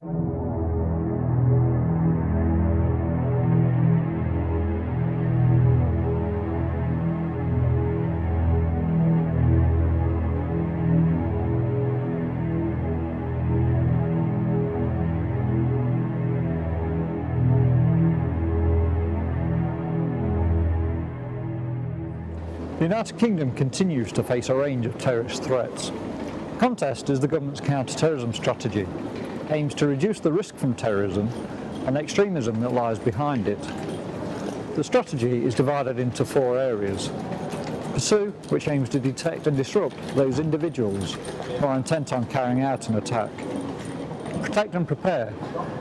The United Kingdom continues to face a range of terrorist threats. Contest is the government's counter-terrorism strategy, aims to reduce the risk from terrorism and extremism that lies behind it. The strategy is divided into 4 areas. Pursue, which aims to detect and disrupt those individuals who are intent on carrying out an attack. Protect and prepare,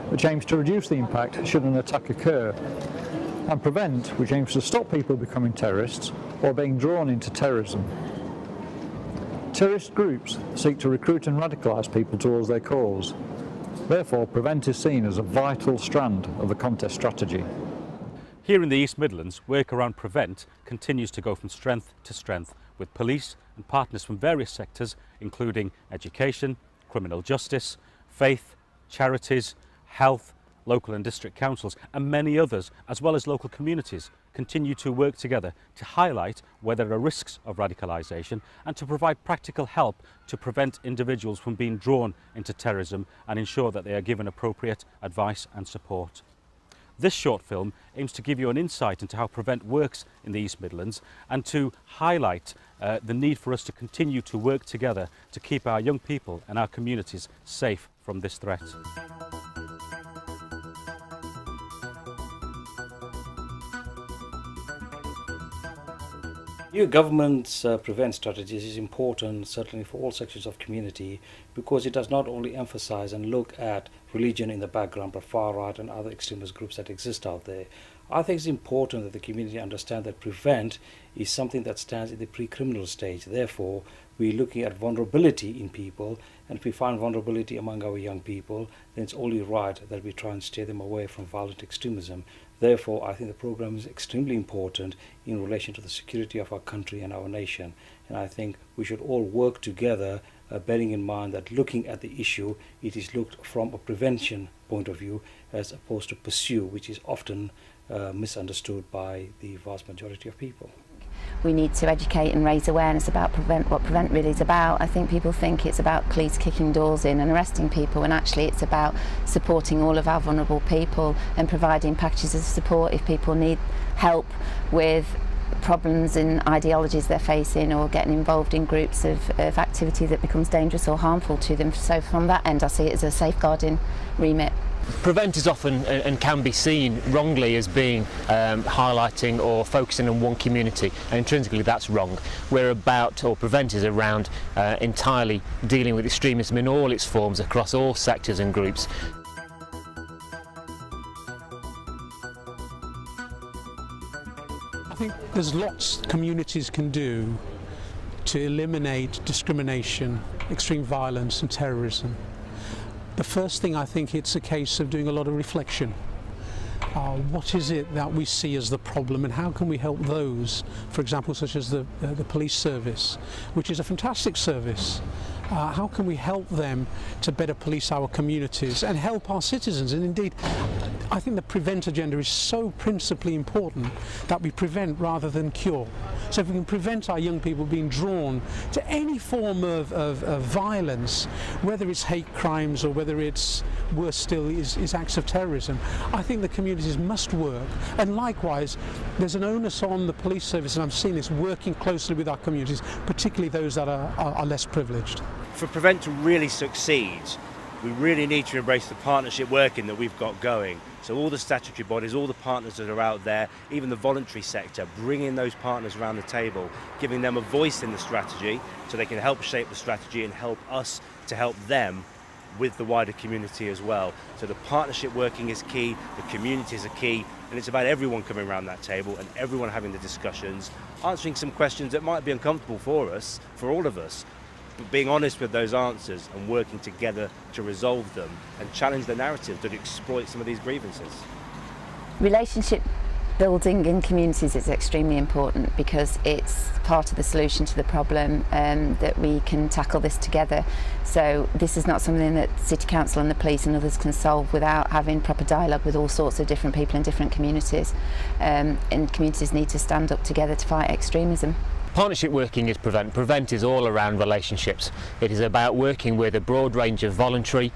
which aims to reduce the impact should an attack occur. And prevent, which aims to stop people becoming terrorists or being drawn into terrorism. Terrorist groups seek to recruit and radicalise people towards their cause. Therefore, prevent is seen as a vital strand of the contest strategy. Here in the East Midlands, work around prevent continues to go from strength to strength, with police and partners from various sectors, including education, criminal justice, faith, charities, health, local and district councils and many others, as well as local communities, continue to work together to highlight where there are risks of radicalisation and to provide practical help to prevent individuals from being drawn into terrorism and ensure that they are given appropriate advice and support. This short film aims to give you an insight into how Prevent works in the East Midlands and to highlight the need for us to continue to work together to keep our young people and our communities safe from this threat. New government's prevent strategies is important certainly for all sections of community, because it does not only emphasize and look at religion in the background but far right and other extremist groups that exist out there. I think it's important that the community understand that prevent is something that stands in the pre-criminal stage. Therefore, we're looking at vulnerability in people, and if we find vulnerability among our young people, then it's only right that we try and steer them away from violent extremism. Therefore, I think the program is extremely important in relation to the security of our country and our nation. And I think we should all work together, bearing in mind that looking at the issue, it is looked from a prevention point of view as opposed to pursue, which is often misunderstood by the vast majority of people. We need to educate and raise awareness about what Prevent really is about. I think people think it's about police kicking doors in and arresting people, and actually it's about supporting all of our vulnerable people and providing packages of support if people need help with problems and ideologies they're facing, or getting involved in groups of activity that becomes dangerous or harmful to them. So from that end I see it as a safeguarding remit. Prevent is often and can be seen wrongly as being highlighting or focusing on one community, and intrinsically that's wrong. We're about, or Prevent is around entirely dealing with extremism in all its forms across all sectors and groups. I think there's lots communities can do to eliminate discrimination, extreme violence and terrorism. The first thing, I think it's a case of doing a lot of reflection. What is it that we see as the problem, and how can we help those, for example, such as the police service, which is a fantastic service. How can we help them to better police our communities and help our citizens? And indeed, I think the prevent agenda is so principally important that we prevent rather than cure. So if we can prevent our young people being drawn to any form of violence, whether it's hate crimes or whether it's, worse still, is acts of terrorism, I think the communities must work. And likewise, there's an onus on the police service, and I'm seeing this, working closely with our communities, particularly those that are less privileged. For Prevent to really succeed, we really need to embrace the partnership working that we've got going. So all the statutory bodies, all the partners that are out there, even the voluntary sector, bringing those partners around the table, giving them a voice in the strategy so they can help shape the strategy and help us to help them with the wider community as well. So the partnership working is key, the communities are key, and it's about everyone coming around that table and everyone having the discussions, answering some questions that might be uncomfortable for us, for all of us, but being honest with those answers and working together to resolve them and challenge the narrative that exploit some of these grievances. Relationship Building in communities is extremely important because it's part of the solution to the problem, that we can tackle this together. So this is not something that City Council and the police and others can solve without having proper dialogue with all sorts of different people in different communities. And communities need to stand up together to fight extremism. Partnership working is PREVENT. PREVENT is all around relationships. It is about working with a broad range of voluntary,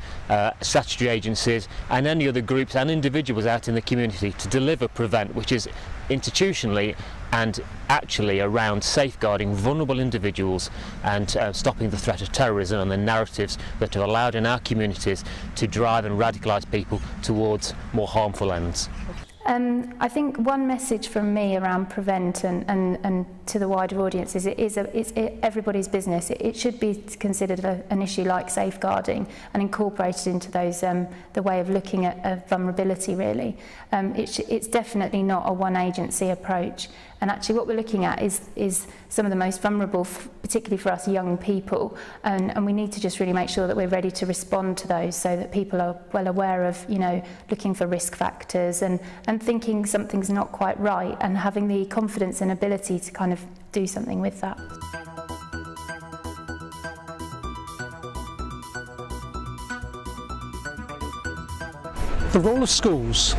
statutory agencies and any other groups and individuals out in the community to deliver PREVENT, which is institutionally and actually around safeguarding vulnerable individuals and stopping the threat of terrorism and the narratives that are allowed in our communities to drive and radicalise people towards more harmful ends. I think one message from me around PREVENT and to the wider audience is it's everybody's business. It should be considered an issue like safeguarding and incorporated into those the way of looking at vulnerability really. It's definitely not a one agency approach. And actually what we're looking at is some of the most vulnerable, particularly for us young people, and we need to just really make sure that we're ready to respond to those so that people are well aware of, you know, looking for risk factors and thinking something's not quite right and having the confidence and ability to kind of do something with that. The role of schools,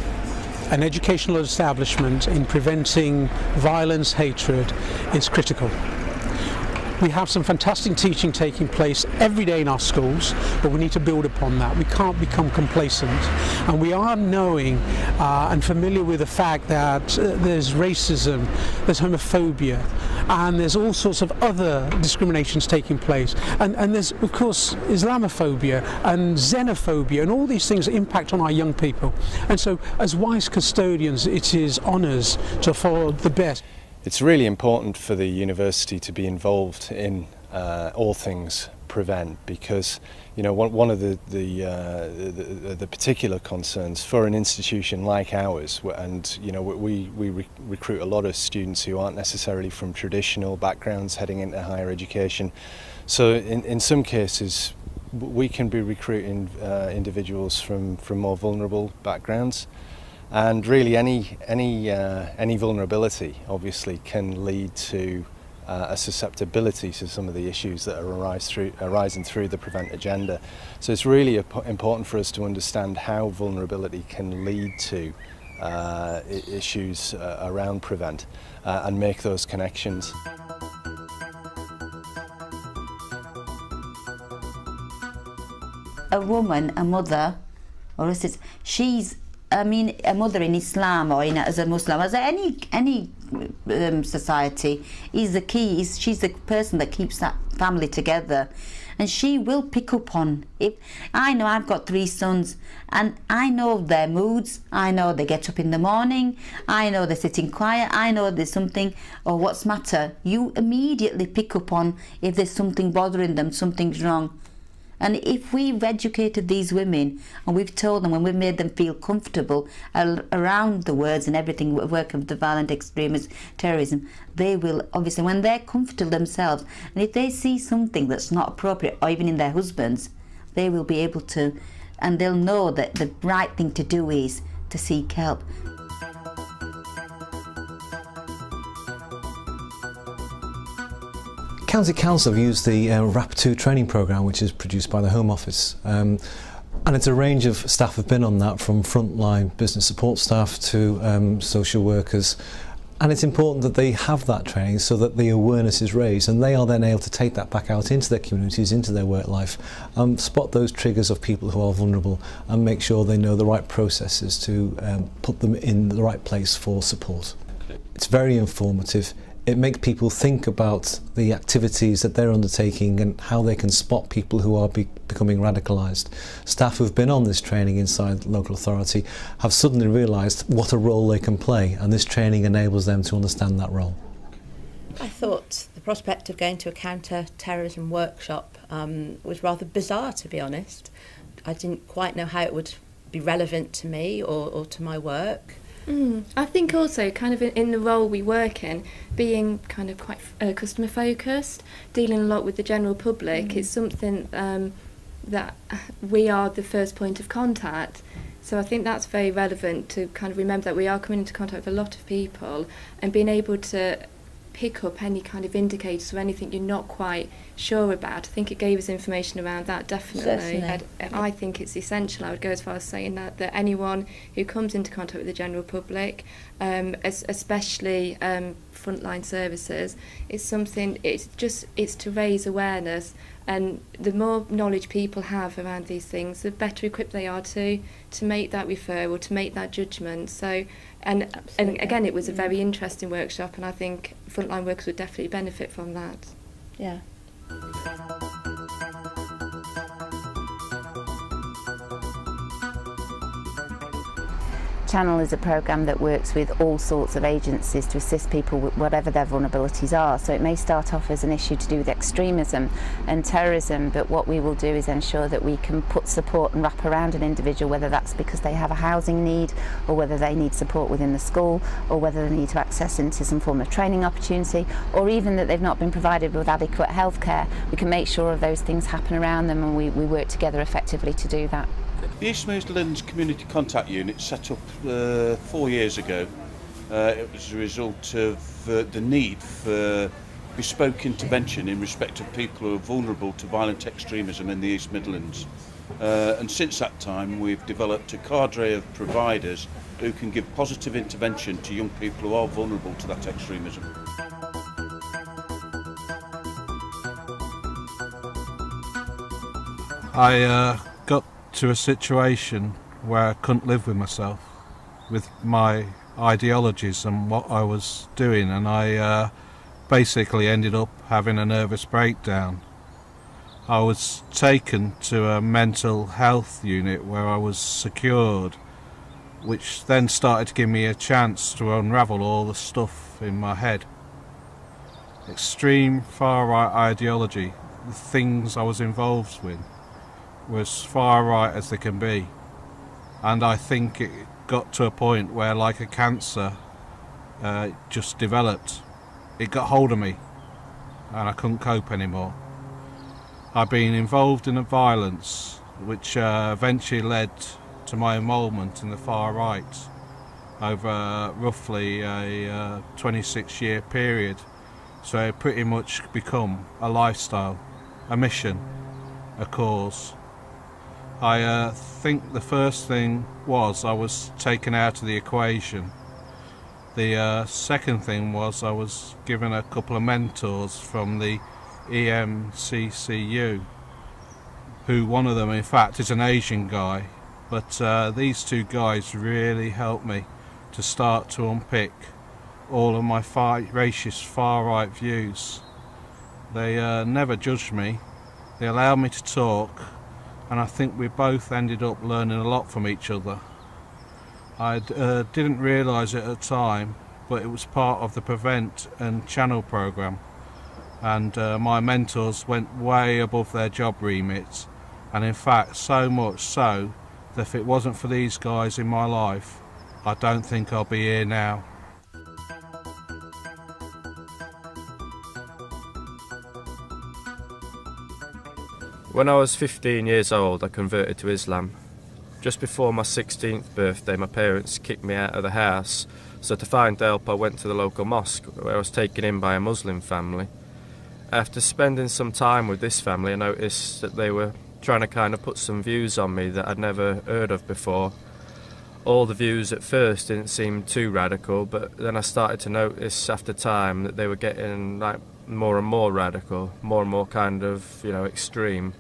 an educational establishment in preventing violence, hatred is critical. We have some fantastic teaching taking place every day in our schools, but we need to build upon that. We can't become complacent. And we are knowing and familiar with the fact that there's racism, there's homophobia, and there's all sorts of other discriminations taking place. And there's, of course, Islamophobia and xenophobia, and all these things impact on our young people. And so, as wise custodians, it is on us to follow the best. It's really important for the university to be involved in all things PREVENT, because you know one of the particular concerns for an institution like ours, and you know we recruit a lot of students who aren't necessarily from traditional backgrounds heading into higher education. So in some cases we can be recruiting individuals from more vulnerable backgrounds. And really any vulnerability obviously can lead to a susceptibility to some of the issues that are arising through the PREVENT agenda. So it's really important for us to understand how vulnerability can lead to issues around PREVENT and make those connections. A woman, a mother, or a sister, she's a mother in Islam or as a Muslim, as any society, is the key. She's the person that keeps that family together, and she will pick up on. If I know I've got 3 sons, and I know their moods. I know they get up in the morning. I know they're sitting quiet. I know there's something or what's matter. You immediately pick up on if there's something bothering them, something's wrong. And if we've educated these women and we've told them, when we've made them feel comfortable around the words and everything, work of the violent extremism, terrorism, they will obviously, when they're comfortable themselves, and if they see something that's not appropriate, or even in their husbands, they will be able to, and they'll know that the right thing to do is to seek help. County Council have used the RAP2 training programme, which is produced by the Home Office, and it's a range of staff have been on that, from frontline business support staff to social workers, and it's important that they have that training so that the awareness is raised, and they are then able to take that back out into their communities, into their work life, spot those triggers of people who are vulnerable and make sure they know the right processes to put them in the right place for support. It's very informative. It makes people think about the activities that they're undertaking and how they can spot people who are becoming radicalised. Staff who've been on this training inside local authority have suddenly realised what a role they can play, and this training enables them to understand that role. I thought the prospect of going to a counter-terrorism workshop was rather bizarre, to be honest. I didn't quite know how it would be relevant to me or to my work. I think also kind of in the role we work in, being kind of quite customer focused, dealing a lot with the general public, it's something that we are the first point of contact. So I think that's very relevant to kind of remember that we are coming into contact with a lot of people, and being able to pick up any kind of indicators or anything you're not quite sure about. I think it gave us information around that, definitely. I think it's essential. I would go as far as saying that anyone who comes into contact with the general public, especially frontline services, it's to raise awareness, and the more knowledge people have around these things, the better equipped they are to make that referral, to make that judgment. So and again, it was a very interesting workshop, and I think frontline workers would definitely benefit from that. Yeah. Channel is a programme that works with all sorts of agencies to assist people with whatever their vulnerabilities are. So it may start off as an issue to do with extremism and terrorism, but what we will do is ensure that we can put support and wrap around an individual, whether that's because they have a housing need, or whether they need support within the school, or whether they need to access into some form of training opportunity, or even that they've not been provided with adequate healthcare. We can make sure of those things happen around them, and we work together effectively to do that. The East Midlands Community Contact Unit set up 4 years ago. It was a result of the need for bespoke intervention in respect of people who are vulnerable to violent extremism in the East Midlands. And since that time we've developed a cadre of providers who can give positive intervention to young people who are vulnerable to that extremism. I got to a situation where I couldn't live with myself, with my ideologies and what I was doing, and I basically ended up having a nervous breakdown. I was taken to a mental health unit where I was secured, which then started to give me a chance to unravel all the stuff in my head. Extreme far-right ideology, the things I was involved with, was far right as they can be, and I think it got to a point where, like a cancer, just developed. It got hold of me and I couldn't cope anymore. I've been involved in a violence which eventually led to my involvement in the far right over roughly a 26-year period, so it pretty much become a lifestyle, a mission, a cause. I think the first thing was I was taken out of the equation. The second thing was I was given a couple of mentors from the EMCCU, who one of them in fact is an Asian guy, but these two guys really helped me to start to unpick all of my racist far-right views. They never judged me, they allowed me to talk, and I think we both ended up learning a lot from each other. I didn't realise it at the time, but it was part of the Prevent and Channel programme, and my mentors went way above their job remit, and in fact so much so that if it wasn't for these guys in my life, I don't think I'll be here now. When I was 15 years old, I converted to Islam. Just before my 16th birthday, my parents kicked me out of the house, so to find help I went to the local mosque, where I was taken in by a Muslim family. After spending some time with this family, I noticed that they were trying to kind of put some views on me that I'd never heard of before. All the views at first didn't seem too radical, but then I started to notice after time that they were getting like more and more radical, more and more kind of, extreme.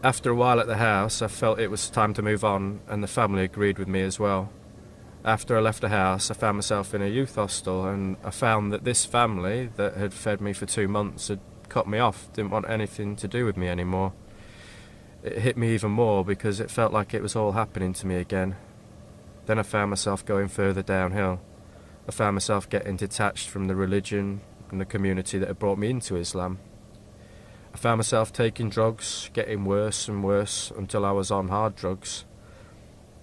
After a while at the house, I felt it was time to move on, and the family agreed with me as well. After I left the house, I found myself in a youth hostel, and I found that this family that had fed me for 2 months had cut me off, didn't want anything to do with me anymore. It hit me even more because it felt like it was all happening to me again. Then I found myself going further downhill. I found myself getting detached from the religion and the community that had brought me into Islam. I found myself taking drugs, getting worse and worse until I was on hard drugs.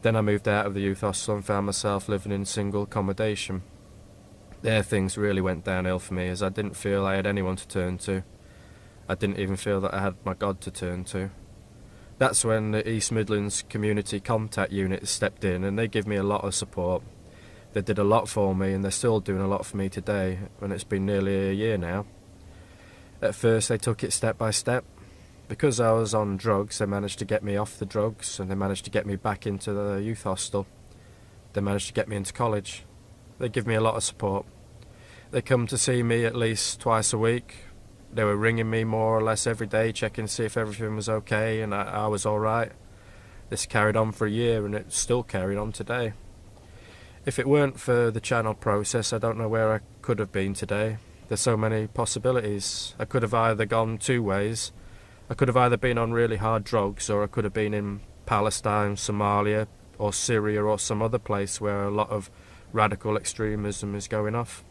Then I moved out of the youth hostel and found myself living in single accommodation. There things really went downhill for me, as I didn't feel I had anyone to turn to. I didn't even feel that I had my God to turn to. That's when the East Midlands Community Contact Unit stepped in, and they give me a lot of support. They did a lot for me, and they're still doing a lot for me today, and it's been nearly a year now. At first they took it step by step. Because I was on drugs, they managed to get me off the drugs, and they managed to get me back into the youth hostel. They managed to get me into college. They give me a lot of support. They come to see me at least twice a week. They were ringing me more or less every day, checking to see if everything was okay and I was alright. This carried on for a year, and it's still carried on today. If it weren't for the channel process, I don't know where I could have been today. There's so many possibilities. I could have either gone two ways. I could have either been on really hard drugs, or I could have been in Palestine, Somalia, or Syria, or some other place where a lot of radical extremism is going off.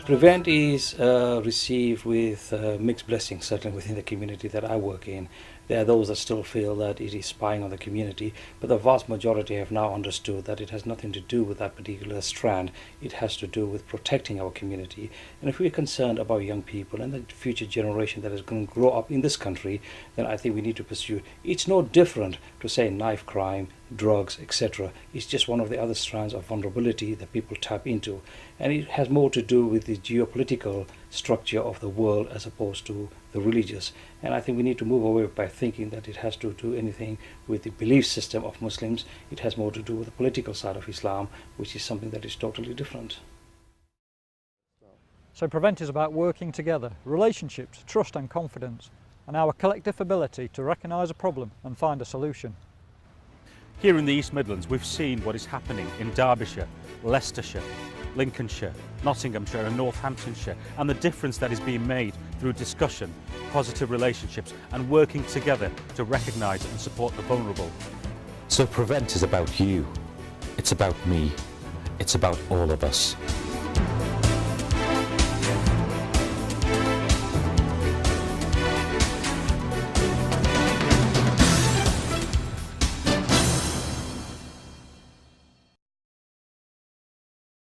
PREVENT is received with mixed blessings, certainly within the community that I work in. There are those that still feel that it is spying on the community, but the vast majority have now understood that it has nothing to do with that particular strand. It has to do with protecting our community. And if we're concerned about young people and the future generation that is going to grow up in this country, then I think we need to pursue. It's no different to say knife crime, drugs, etc. It's just one of the other strands of vulnerability that people tap into. And it has more to do with the geopolitical structure of the world as opposed to the religious. And I think we need to move away by thinking that it has to do anything with the belief system of Muslims. It has more to do with the political side of Islam, which is something that is totally different. So PREVENT is about working together, relationships, trust and confidence, and our collective ability to recognise a problem and find a solution. Here in the East Midlands, we've seen what is happening in Derbyshire, Leicestershire, Lincolnshire, Nottinghamshire and Northamptonshire, and the difference that is being made through discussion, positive relationships and working together to recognise and support the vulnerable. So PREVENT is about you, it's about me, it's about all of us.